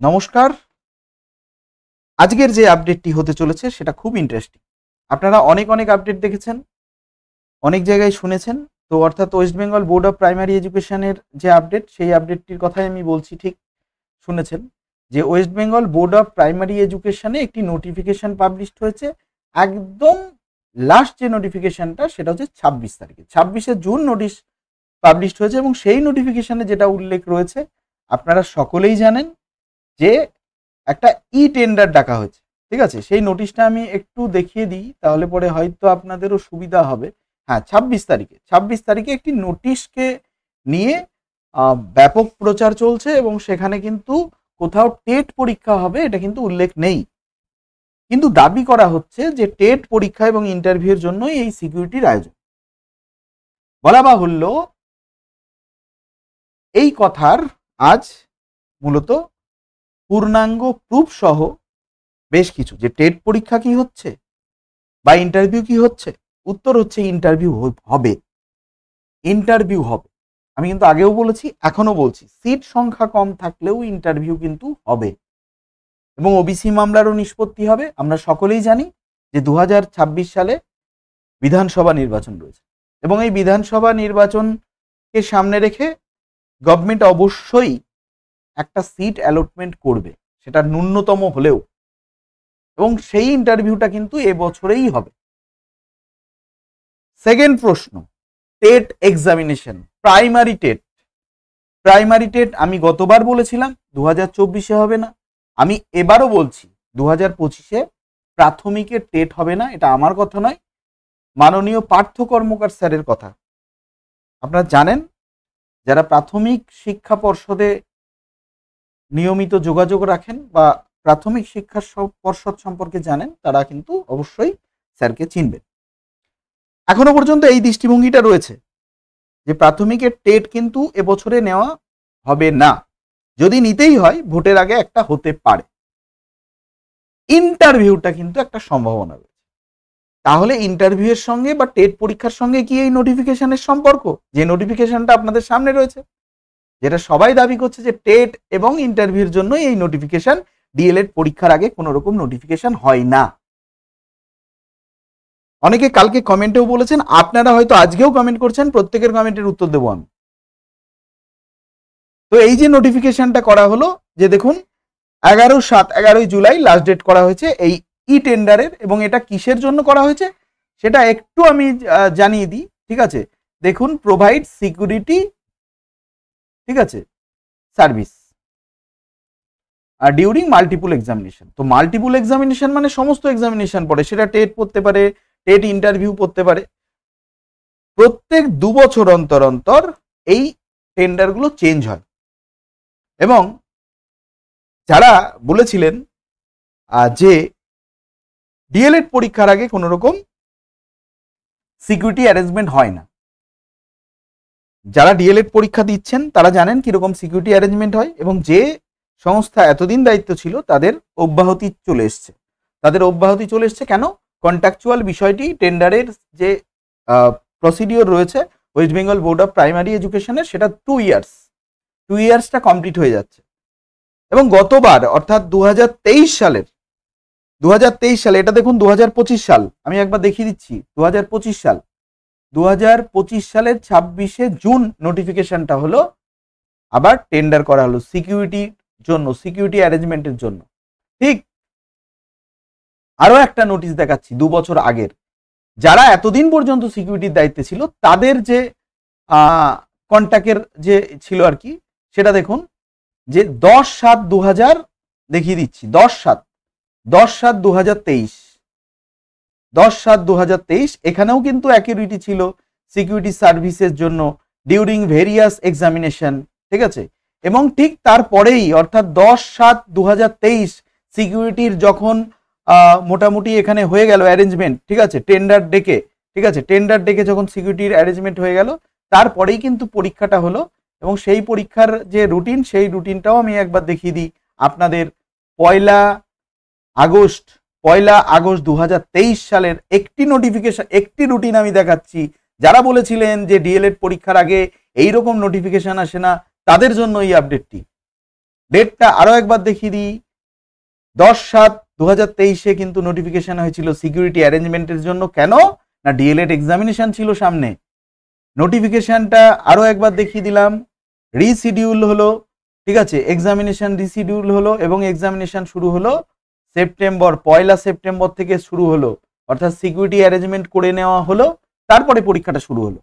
নমস্কার। আজকের যে আপডেটটি হতে চলেছে সেটা খুব ইন্টারেস্টিং। আপনারা অনেক আপডেট দেখেছেন, অনেক জায়গায় শুনেছেন। তো অর্থাৎ West Bengal board of primary এডুকেশনের যে আপডেট, সেই আপডেটটির কথাই আমি বলছি। ঠিক শুনেছেন যে West Bengal board of primary এডুকেশনে একটি নোটিফিকেশন পাবলিশড হয়েছে। একদম লাস্ট যে নোটিফিকেশনটা সেটা হচ্ছে 26 তারিখে, 26শে জুন নোটিশ পাবলিশড হয়েছে। এবং সেই নোটিফিকেশনে যেটা উল্লেখ রয়েছে আপনারা সকলেই জানেন যে একটা ই টেন্ডার ডাকা হয়েছে। ঠিক আছে, সেই নোটিশটা আমি একটু দেখিয়ে দিই, তাহলে পরে হয়তো আপনাদেরও সুবিধা হবে। হ্যাঁ, 26 তারিখে একটি নোটিশকে নিয়ে ব্যাপক প্রচার চলছে এবং সেখানে কিন্তু কোথাও টেট পরীক্ষা হবে এটা কিন্তু উল্লেখ নেই, কিন্তু দাবি করা হচ্ছে যে টেট পরীক্ষা এবং ইন্টারভিউর জন্যই এই সিকিউরিটির আয়োজন। বলা বাহুল্য, এই কথার আজ মূলত পূর্ণাঙ্গ প্রুফ সহ বেশ কিছু, যে টেট পরীক্ষা কি হচ্ছে বা ইন্টারভিউ কি হচ্ছে। উত্তর হচ্ছে ইন্টারভিউ হবে। ইন্টারভিউ হবে, আমি কিন্তু আগেও বলেছি, এখনো বলছি, সিট সংখ্যা কম থাকলেও ইন্টারভিউ কিন্তু হবে এবং ওবিসি মামলারও নিষ্পত্তি হবে। আমরা সকলেই জানি যে 2026 সালে বিধানসভা নির্বাচন রয়েছে এবং এই বিধানসভা নির্বাচনকে সামনে রেখে গভর্নমেন্ট অবশ্যই একটা সিট অ্যালটমেন্ট করবে, সেটা ন্যূনতম হলেও, এবং সেই ইন্টারভিউটা কিন্তু এবছরেই হবে। সেকেন্ড প্রশ্ন, টেট এক্সামিনেশন, প্রাইমারি টেট আমি গতবার বলেছিলাম 2024-এ হবে না, আমি এবারও বলছি 2025-এ প্রাথমিকের টেট হবে না। এটা আমার কথা নয়, মাননীয় পার্থ কর্মকার স্যারের কথা। আপনারা জানেন, যারা প্রাথমিক শিক্ষা পর্ষদে নিয়মিত যোগাযোগ রাখেন বা প্রাথমিক শিক্ষা পর্ষদ সম্পর্কে জানেন, তারা কিন্তু অবশ্যই স্যারকে চিনবেন। এখনো পর্যন্ত এই দৃষ্টিভঙ্গিটা রয়েছে যে প্রাথমিকের টেট কিন্তু এবছরে নেওয়া হবে না, যদি নিতেই হয় ভোটের আগে একটা হতে পারে। ইন্টারভিউটা কিন্তু একটা সম্ভাবনা রয়েছে। তাহলে ইন্টারভিউয়ের সঙ্গে বা টেট পরীক্ষার সঙ্গে কি এই নোটিফিকেশনের সম্পর্ক? যে নোটিফিকেশনটা আপনাদের সামনে রয়েছে, যেটা সবাই দাবি করছে যে টেট এবং ইন্টারভিউর জন্য এই নোটিফিকেশন, ডিএলএড পরীক্ষার আগে কোনো রকম নোটিফিকেশন হয় না। অনেকে কালকে কমেন্টেও বলেছেন, আপনারা হয়তো আজকেও কমেন্ট করছেন, প্রত্যেকের কমেন্টের উত্তর দেবো আমি। তো এই যে নোটিফিকেশনটা করা হলো, যে দেখুন 11 জুলাই লাস্ট ডেট করা হয়েছে এই ই টেন্ডারের, এবং এটা কিসের জন্য করা হয়েছে সেটা একটু আমি জানিয়ে দিই। ঠিক আছে, দেখুন, প্রোভাইড সিকিউরিটি, ঠিক আছে, সার্ভিস আর ডিউরিং মাল্টিপল এক্সামিনেশন। তো মাল্টিপল এক্সামিনেশন মানে সমস্ত এক্সামিনেশন পড়ে, সেটা টেট পড়তে পারে, টেট ইন্টারভিউ পড়তে পারে। প্রত্যেক 2 বছর অন্তর অন্তর এই টেন্ডারগুলো চেঞ্জ হয় এবং যারা বলেছিলেন যে ডিএলএড পরীক্ষার আগে কোনো রকম সিকিউরিটি অ্যারেঞ্জমেন্ট হয় না, যারা ডিএলএড পরীক্ষা দিচ্ছেন তারা জানেন কিরকম সিকিউরিটি অ্যারেঞ্জমেন্ট হয়, এবং যে সংস্থা এতদিন দায়িত্ব ছিল তাদের অব্যাহতি চলে এসছে। কেন? কন্ট্রাকচুয়াল বিষয়টি, টেন্ডারের যে প্রসিডিওর রয়েছে West Bengal board of primary এডুকেশনের, সেটা 2 ইয়ার্সটা কমপ্লিট হয়ে যাচ্ছে। এবং গতবার অর্থাৎ 2023 সালে, এটা দেখুন 2025 সাল, আমি একবার দেখিয়ে দিচ্ছি, 2025 সালের 26শে জুন নোটিফিকেশনটা হলো, আবার টেন্ডার করা হলো সিকিউরিটির জন্য, সিকিউরিটি অ্যারেঞ্জমেন্টের জন্য। ঠিক আরো একটা নোটিশ দেখাচ্ছি 2 বছর আগের, যারা এতদিন পর্যন্ত সিকিউরিটির দায়িত্বে ছিল তাদের যে কন্ট্যাক্টের যে ছিল আর কি, সেটা দেখুন, যে 10/7/2000 দেখিয়ে দিচ্ছি, 10/7/2023 এখানেও কিন্তু অ্যাকিউরিটি ছিল সিকিউরিটি সার্ভিসের জন্য ডিউরিং ভেরিয়াস এক্সামিনেশন। ঠিক আছে, এবং ঠিক তারপরেই অর্থাৎ 10/7/2023 সিকিউরিটির যখন মোটামুটি এখানে হয়ে গেল অ্যারেঞ্জমেন্ট, ঠিক আছে, টেন্ডার ডেকে যখন সিকিউরিটির অ্যারেঞ্জমেন্ট হয়ে গেল, তারপরেই কিন্তু পরীক্ষাটা হলো। এবং সেই পরীক্ষার যে রুটিন, সেই রুটিনটাও আমি একবার দেখিয়ে দিই আপনাদের। 1 আগস্ট 2023 সালের একটি নোটিফিকেশন, একটি রুটিন আমি দেখাচ্ছি। যারা বলেছিলেন যে ডিএলএড পরীক্ষার আগে এইরকম নোটিফিকেশন আসে না, তাদের জন্য এই আপডেটটি। ডেটটা আরো একবার দেখিয়ে দিই, 10/7/2023 কিন্তু নোটিফিকেশন হয়েছিল সিকিউরিটি অ্যারেঞ্জমেন্টের জন্য। কেন না, ডিএলএড এক্সামিনেশন ছিল সামনে। নোটিফিকেশনটা আরো একবার দেখিয়ে দিলাম, রিশিডিউল হলো, ঠিক আছে, এক্সামিনেশন রিশিডিউল হলো এবং এক্সামিনেশন শুরু হলো সেপ্টেম্বর, 1 সেপ্টেম্বর থেকে শুরু হলো, অর্থাৎ সিকিউরিটি অ্যারেঞ্জমেন্ট করে নেওয়া হলো, তারপরে পরীক্ষাটা শুরু হলো।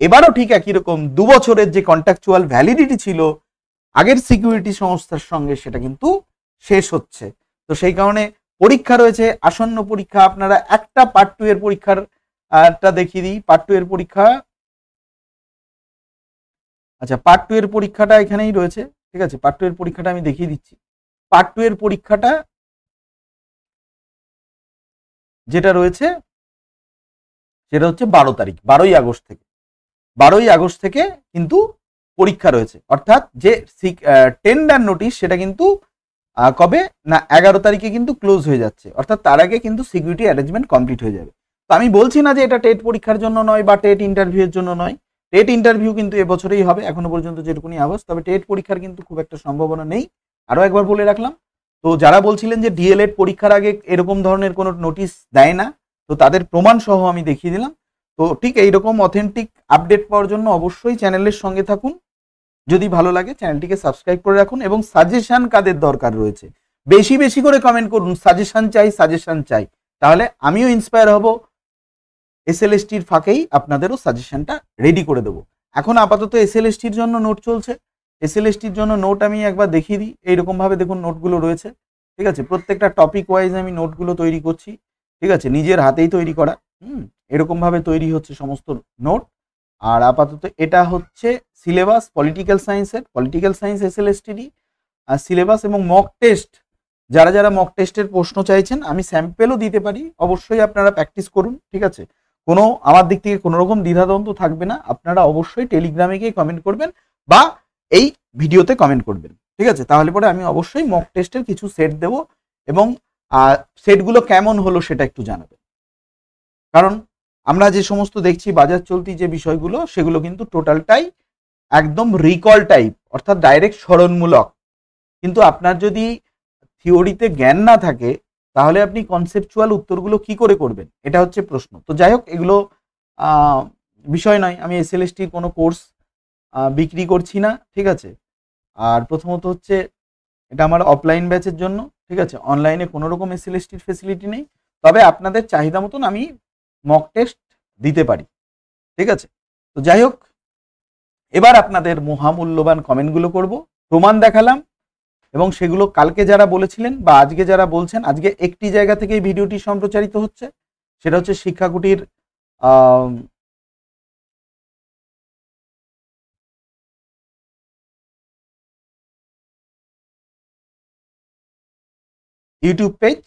এবারও ঠিক একই রকম 2 বছরের যে কন্ট্রাকচুয়াল ভ্যালিডিটি ছিল আগের সিকিউরিটি সংস্থার সঙ্গে, সেটা কিন্তু শেষ হচ্ছে। তো সেই কারণে পরীক্ষা রয়েছে, আসন্ন পরীক্ষা। আপনারা একটা পার্ট 2 এর পরীক্ষার দেখিয়ে দিই। পার্ট 2 এর পরীক্ষা, আচ্ছা পার্ট 2 এর পরীক্ষাটা এখানেই রয়েছে, ঠিক আছে। পার্ট 2 এর পরীক্ষাটা আমি দেখিয়ে দিচ্ছি। পার্ট 2 এর পরীক্ষাটা যেটা রয়েছে সেটা হচ্ছে 12 তারিখ, 12ই আগস্ট থেকে। 12ই আগস্ট থেকে কিন্তু পরীক্ষা রয়েছে, অর্থাৎ যে টেন্ডার নোটিশ সেটা কিন্তু কবে না 11 তারিখে কিন্তু ক্লোজ হয়ে যাচ্ছে, অর্থাৎ তার আগে কিন্তু সিকিউরিটি অ্যারেঞ্জমেন্ট কমপ্লিট হয়ে যাবে। তো আমি বলছি না যে এটা টেট পরীক্ষার জন্য নয় বা টেট ইন্টারভিউয়ের জন্য নয়। টেট ইন্টারভিউ কিন্তু এবছরেই হবে, এখনো পর্যন্ত যেটুকুনি আওয়াজ। তবে টেট পরীক্ষার কিন্তু খুব একটা সম্ভাবনা নেই, আরো একবার বলে রাখলাম। তো যারা বলছিলেন যে ডিএলএড পরীক্ষার আগে এরকম ধরনের কোনো নোটিশ দেয় না, তো তাদের প্রমাণ সহ আমি দেখিয়ে দিলাম। তো ঠিক এইরকম অথেন্টিক আপডেট পাওয়ার জন্য অবশ্যই চ্যানেলের সঙ্গে থাকুন। যদি ভালো লাগে চ্যানেলটিকে সাবস্ক্রাইব করে রাখুন এবং সাজেশন কাদের দরকার রয়েছে বেশি বেশি করে কমেন্ট করুন, সাজেশন চাই, সাজেশন চাই। তাহলে আমিও ইন্সপায়ার হব, এসএলএসটির ফাঁকেই আপনাদেরও সাজেশনটা রেডি করে দেবো। এখন আপাতত এসএলএসটির জন্য নোট চলছে। এসএলএসটির জন্য নোট আমি একবার দেখিয়ে দিই। এইরকম ভাবে দেখুন নোটগুলো রয়েছে, ঠিক আছে। প্রত্যেকটা টপিক ওয়াইজ আমি নোটগুলো তৈরি করছি, ঠিক আছে, নিজের হাতেই তৈরি করা। এরকম ভাবে তৈরি হচ্ছে সমস্ত নোট। আর আপাতত এটা হচ্ছে সিলেবাস পলিটিক্যাল সায়েন্স এসএলএসটিডি আর সিলেবাস এবং মক টেস্ট। যারা যারা মক টেস্টের প্রশ্ন চাইছেন আমি স্যাম্পেলও দিতে পারি, অবশ্যই আপনারা প্র্যাকটিস করুন, ঠিক আছে। কোনো আমার দিক থেকে কোনো রকম দ্বিধাদ্বন্দ্ব থাকবে না। আপনারা অবশ্যই টেলিগ্রামে গিয়ে কমেন্ট করবেন বা এই ভিডিওতে কমেন্ট করবেন, ঠিক আছে। তাহলে পরে আমি অবশ্যই মক টেস্টের কিছু সেট দেব এবং সেটগুলো কেমন হলো সেটা একটু জানাবেন। কারণ আমরা যে সমস্ত দেখছি বাজার চলতি যে বিষয়গুলো, সেগুলো কিন্তু টোটালটাই একদম রিকল টাইপ, অর্থাৎ ডাইরেক্ট স্মরণমূলক। কিন্তু আপনার যদি থিওরিতে জ্ঞান না থাকে তাহলে আপনি কনসেপচুয়াল উত্তরগুলো কি করে করবেন, এটা হচ্ছে প্রশ্ন। তো যাই হোক, এগুলো বিষয় নয়। আমি এসএলএসটির কোনো কোর্স বিক্রি করছি না, ঠিক আছে। আর প্রথমত হচ্ছে এটা আমার অফলাইন ব্যাচের জন্য, ঠিক আছে। অনলাইনে কোনো রকম এসএলএসটির ফেসিলিটি নেই। তবে আপনাদের চাহিদা মতন আমি মক টেস্ট দিতে পারি, ঠিক আছে। তো যাই হোক, এবার আপনাদের মহামূল্যবান কমেন্টগুলো করব। প্রমাণ দেখালাম এবং সেগুলো কালকে যারা বলেছিলেন বা আজকে যারা বলছেন, আজকে একটি জায়গা থেকে এই ভিডিওটি সম্প্রচারিত হচ্ছে, সেটা হচ্ছে শিক্ষাকুটির ইউটিউব পেজ।